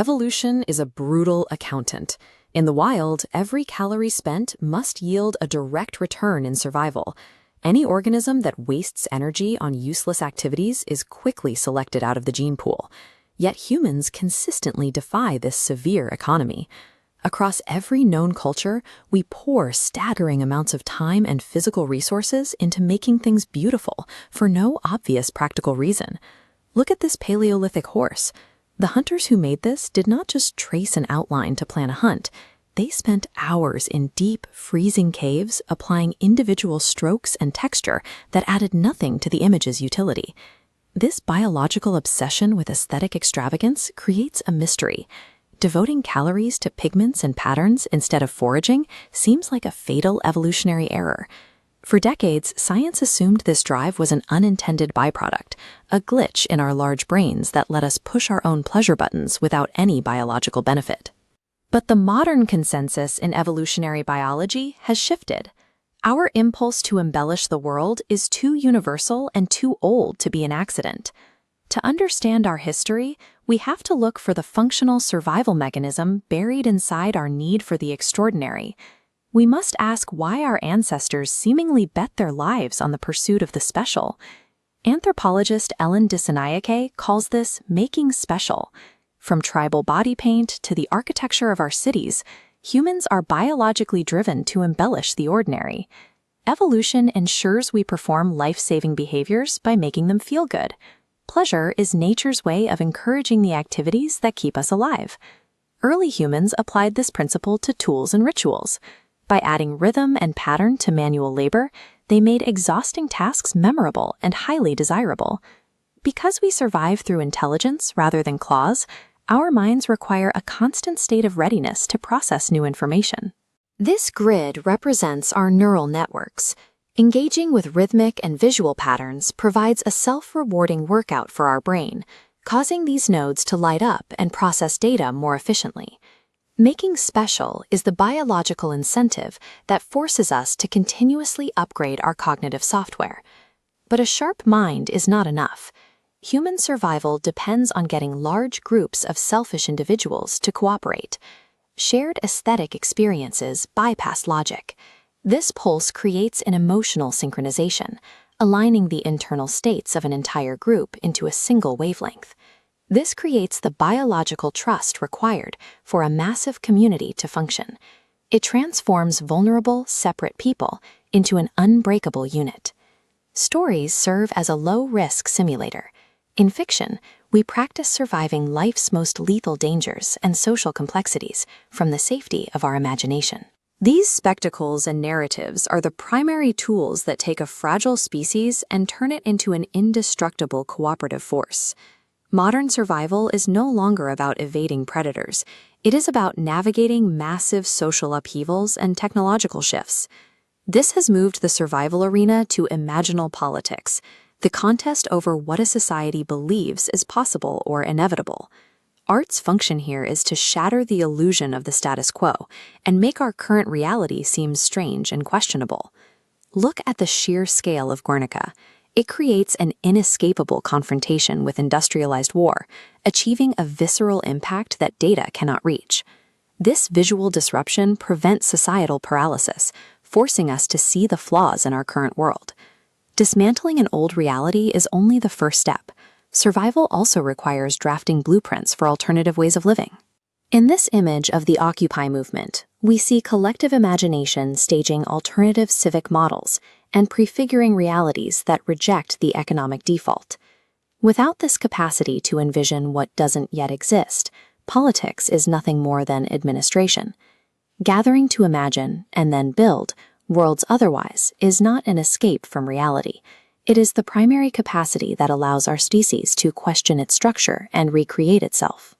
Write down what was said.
Evolution is a brutal accountant. In the wild, every calorie spent must yield a direct return in survival. Any organism that wastes energy on useless activities is quickly selected out of the gene pool. Yet humans consistently defy this severe economy. Across every known culture, we pour staggering amounts of time and physical resources into making things beautiful for no obvious practical reason. Look at this Paleolithic horse. The hunters who made this did not just trace an outline to plan a hunt. They spent hours in deep, freezing caves applying individual strokes and texture that added nothing to the image's utility. This biological obsession with aesthetic extravagance creates a mystery. Devoting calories to pigments and patterns instead of foraging seems like a fatal evolutionary error. For decades, science assumed this drive was an unintended byproduct, a glitch in our large brains that let us push our own pleasure buttons without any biological benefit. But the modern consensus in evolutionary biology has shifted. Our impulse to embellish the world is too universal and too old to be an accident. To understand our history, we have to look for the functional survival mechanism buried inside our need for the extraordinary. We must ask why our ancestors seemingly bet their lives on the pursuit of the special. Anthropologist Ellen Dissanayake calls this making special. From tribal body paint to the architecture of our cities, humans are biologically driven to embellish the ordinary. Evolution ensures we perform life-saving behaviors by making them feel good. Pleasure is nature's way of encouraging the activities that keep us alive. Early humans applied this principle to tools and rituals. By adding rhythm and pattern to manual labor, they made exhausting tasks memorable and highly desirable. Because we survive through intelligence rather than claws, our minds require a constant state of readiness to process new information. This grid represents our neural networks. Engaging with rhythmic and visual patterns provides a self-rewarding workout for our brain, causing these nodes to light up and process data more efficiently. Making special is the biological incentive that forces us to continuously upgrade our cognitive software. But a sharp mind is not enough. Human survival depends on getting large groups of selfish individuals to cooperate. Shared aesthetic experiences bypass logic. This pulse creates an emotional synchronization, aligning the internal states of an entire group into a single wavelength. This creates the biological trust required for a massive community to function. It transforms vulnerable, separate people into an unbreakable unit. Stories serve as a low-risk simulator. In fiction, we practice surviving life's most lethal dangers and social complexities from the safety of our imagination. These spectacles and narratives are the primary tools that take a fragile species and turn it into an indestructible cooperative force. Modern survival is no longer about evading predators. It is about navigating massive social upheavals and technological shifts. This has moved the survival arena to imaginal politics, the contest over what a society believes is possible or inevitable. Art's function here is to shatter the illusion of the status quo and make our current reality seem strange and questionable. Look at the sheer scale of Guernica. It creates an inescapable confrontation with industrialized war, achieving a visceral impact that data cannot reach. This visual disruption prevents societal paralysis, forcing us to see the flaws in our current world. Dismantling an old reality is only the first step. Survival also requires drafting blueprints for alternative ways of living. In this image of the Occupy movement, we see collective imagination staging alternative civic models and prefiguring realities that reject the economic default. Without this capacity to envision what doesn't yet exist, politics is nothing more than administration. Gathering to imagine and then build worlds otherwise is not an escape from reality. It is the primary capacity that allows our species to question its structure and recreate itself.